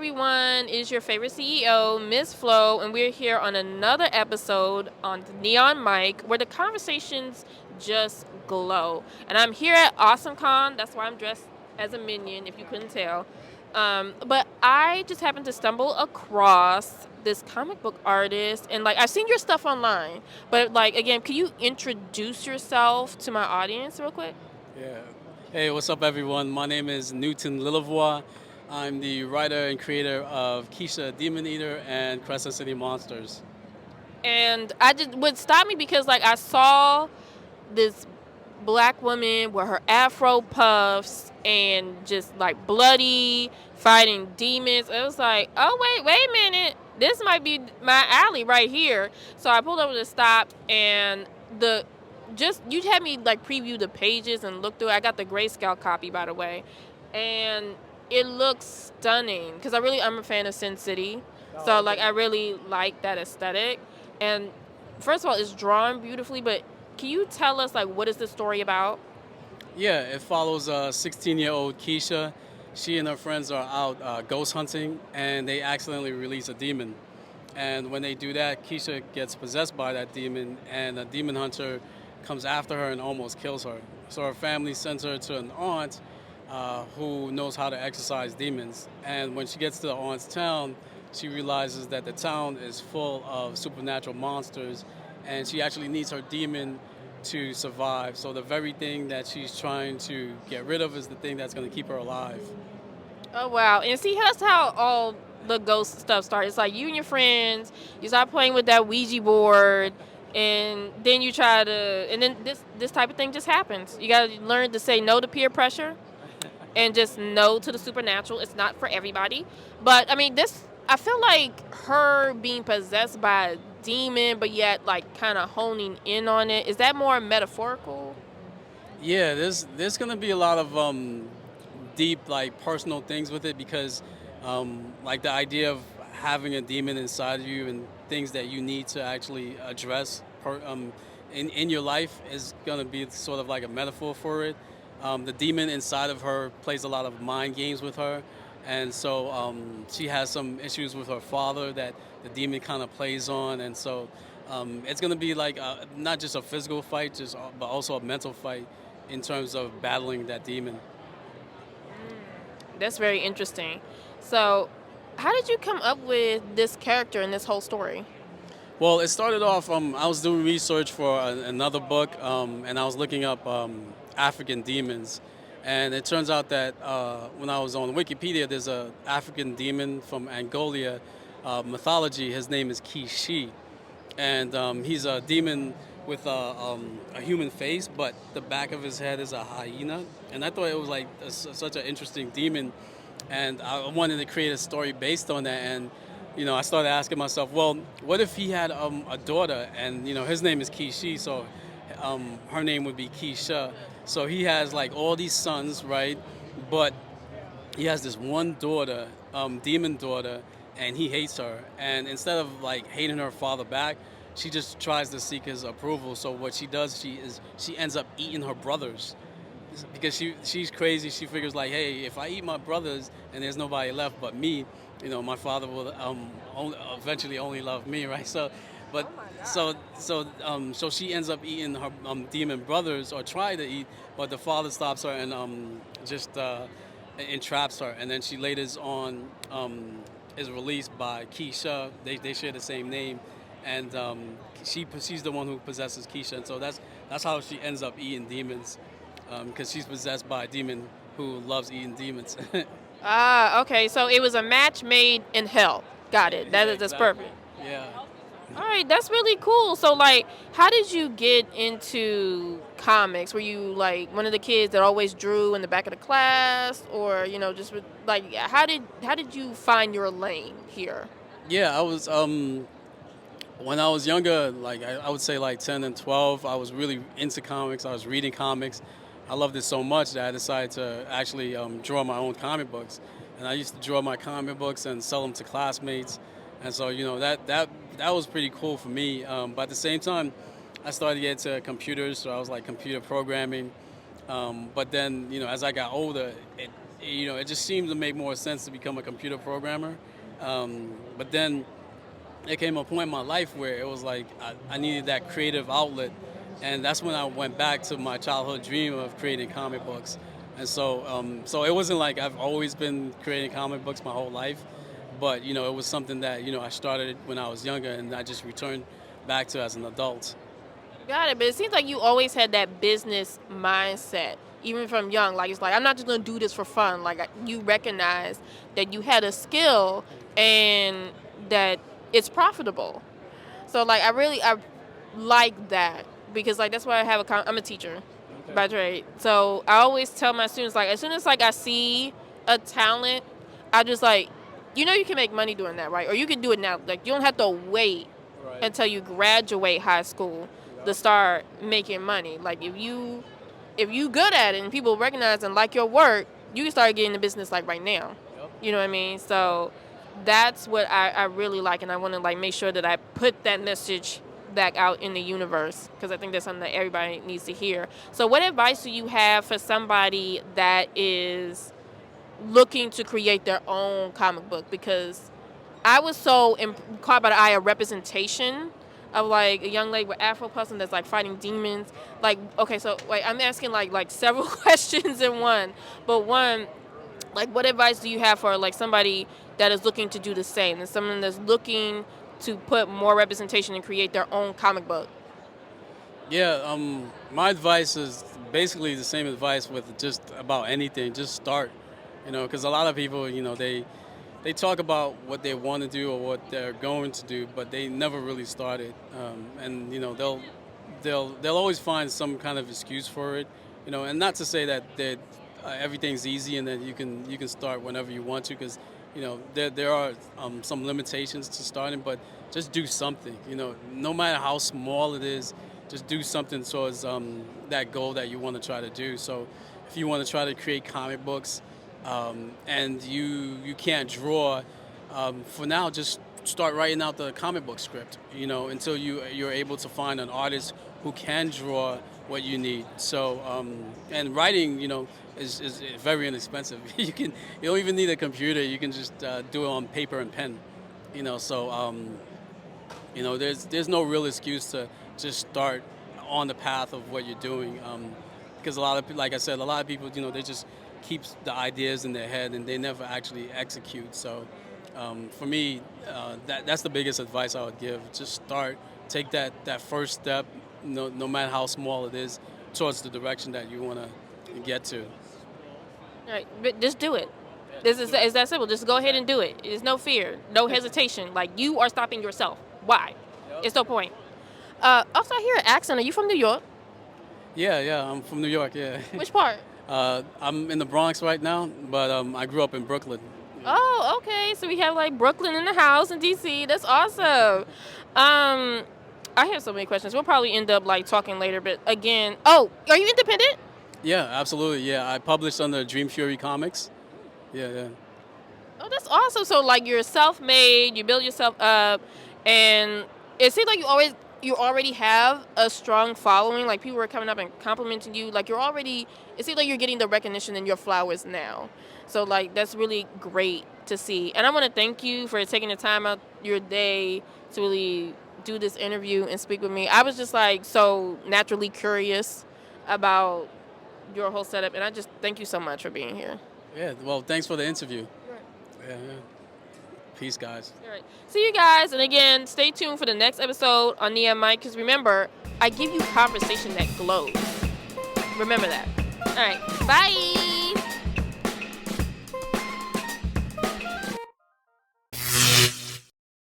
everyone? It is your favorite CEO, Miss Flo, and we're here on another episode on the Neon Mic where the conversations just glow. And I'm here at AwesomeCon. That's why I'm dressed as a minion, if you couldn't tell. But I just happened to stumble across this comic book artist, and I've seen your stuff online. But again, can you introduce yourself to my audience real quick? Yeah. Hey, what's up, everyone? My name is Newton Lilavois. I'm the writer and creator of Kisha, Demon Eater, and Crescent City Monsters. And I just would stop me because I saw this black woman with her afro puffs and just bloody fighting demons. It was like, oh wait a minute, this might be my alley right here. So I pulled over to stop, and the just you had me preview the pages and look through it. I got the grayscale copy, by the way, and it looks stunning because I'm a fan of Sin City. So I really like that aesthetic. And first of all, it's drawn beautifully, but can you tell us what is the story about? Yeah, it follows a 16-year-old Kisha. She and her friends are out ghost hunting, and they accidentally release a demon. And when they do that, Kisha gets possessed by that demon, and a demon hunter comes after her and almost kills her. So her family sends her to an aunt who knows how to exorcise demons. And when she gets to the aunt's town, she realizes that the town is full of supernatural monsters, and she actually needs her demon to survive. So the very thing that she's trying to get rid of is the thing that's going to keep her alive. Oh wow! And see, that's how all the ghost stuff starts. It's like you and your friends, you start playing with that Ouija board, and then you try to, and then this type of thing just happens. You gotta learn to say no to peer pressure, and just no to the supernatural. It's not for everybody, but I mean, this. I feel like her being possessed by a demon, but yet kind of honing in on it. Is that more metaphorical? Yeah, there's gonna be a lot of deep personal things with it because the idea of having a demon inside of you and things that you need to actually address in your life is gonna be sort of like a metaphor for it. The demon inside of her plays a lot of mind games with her, and so she has some issues with her father that the demon kind of plays on, and so it's gonna be not just a physical fight, but also a mental fight in terms of battling that demon. That's very interesting. So, how did you come up with this character in this whole story? Well, it started off. I was doing research for another book, and I was looking up African demons, and it turns out that when I was on Wikipedia, there's a African demon from Angola mythology. His name is Kishi, and he's a demon with a human face, but the back of his head is a hyena. And I thought it was such an interesting demon, and I wanted to create a story based on that. And I started asking myself, well, what if he had a daughter, and his name is Kishi, so her name would be Kisha. So he has all these sons, right? But he has this one daughter, demon daughter, and he hates her. And instead of hating her father back, she just tries to seek his approval. So what she does, she ends up eating her brothers because she's crazy. She figures hey, if I eat my brothers and there's nobody left but me, my father will eventually only love me, right? So, but so she ends up eating her demon brothers, or try to eat, but the father stops her and just entraps her, and then she later on is released by Kisha. They share the same name, and she's the one who possesses Kisha, and so that's how she ends up eating demons, because she's possessed by a demon who loves eating demons. Ah, okay. So it was a match made in hell. Got it. Yeah, That's exactly. perfect. Yeah. All right, that's really cool. So how did you get into comics? Were you one of the kids that always drew in the back of the class, or just how did you find your lane here? Yeah, I was when I was younger, I would say 10 and 12, I was really into comics. I was reading comics. I loved it so much that I decided to actually draw my own comic books. And I used to draw my comic books and sell them to classmates. And so, that was pretty cool for me. But at the same time, I started to get into computers, so I was computer programming. But then, as I got older, it just seemed to make more sense to become a computer programmer. But then there came a point in my life where it was like I needed that creative outlet, and that's when I went back to my childhood dream of creating comic books. And so it wasn't like I've always been creating comic books my whole life, but it was something that I started when I was younger, and I just returned back to as an adult. Got it, but it seems like you always had that business mindset, even from young. Like it's like I'm not just gonna do this for fun. Like you recognize that you had a skill and that it's profitable. So like I like that because like that's why I have I'm a teacher by trade. So I always tell my students like as soon as like I see a talent, I just like you can make money doing that, right? Or you can do it now. Like you don't have to wait until you graduate high school to start making money. Like if you good at it and people recognize and like your work, you can start getting the business like right now. You know what I mean? So that's what I really like, and I want to like make sure that I put that message back out in the universe because I think that's something that everybody needs to hear. So what advice do you have for somebody that is looking to create their own comic book? Because I was so caught by the eye of representation of like a young lady with Afro puffs that's like fighting demons. Like, okay, so wait, I'm asking like several questions in one. But one, like what advice do you have for like somebody that is looking to do the same and someone that's looking to put more representation and create their own comic book? Yeah, my advice is basically the same advice with just about anything. Just start, because a lot of people, they talk about what they want to do or what they're going to do, but they never really started. And they'll always find some kind of excuse for it, and not to say that everything's easy and that you can start whenever you want to, because there are some limitations to starting, but just do something. No matter how small it is, just do something towards that goal that you want to try to do. So if you want to try to create comic books and you can't draw, for now just start writing out the comic book script, until you're able to find an artist who can draw what you need. So and writing, is very inexpensive. You don't even need a computer. You can just do it on paper and pen. So there's no real excuse to just start on the path of what you're doing, because like I said, a lot of people, they just keep the ideas in their head and they never actually execute. So for me, that's the biggest advice I would give. Just start, take that first step, no matter how small it is, towards the direction that you want to get to. All right, but just do it. This is it's that simple. Just go ahead and do it. There's no fear, no hesitation. Like you are stopping yourself. Why? It's no point. Also, I hear an accent. Are you from New York? Yeah, I'm from New York. Yeah. Which part? I'm in the Bronx right now, but I grew up in Brooklyn. Oh, okay. So we have like Brooklyn in the house in DC. That's awesome. I have so many questions. We'll probably end up like talking later. But again, are you independent? Yeah, absolutely. Yeah, I published under Dream Fury Comics. Yeah. Oh, that's awesome. So like you're self-made. You build yourself up, and it seems like you already have a strong following. Like people are coming up and complimenting you. Like it seems like you're getting the recognition in your flowers now. So like that's really great to see. And I want to thank you for taking the time out your day to really do this interview and speak with me. I was just like so naturally curious about your whole setup, and I just thank you so much for being here. Yeah, well, thanks for the interview. Yeah. Peace, guys. All right. See you guys. And again, stay tuned for the next episode on Nia Mike. Because remember, I give you conversation that glows. Remember that. All right. Bye.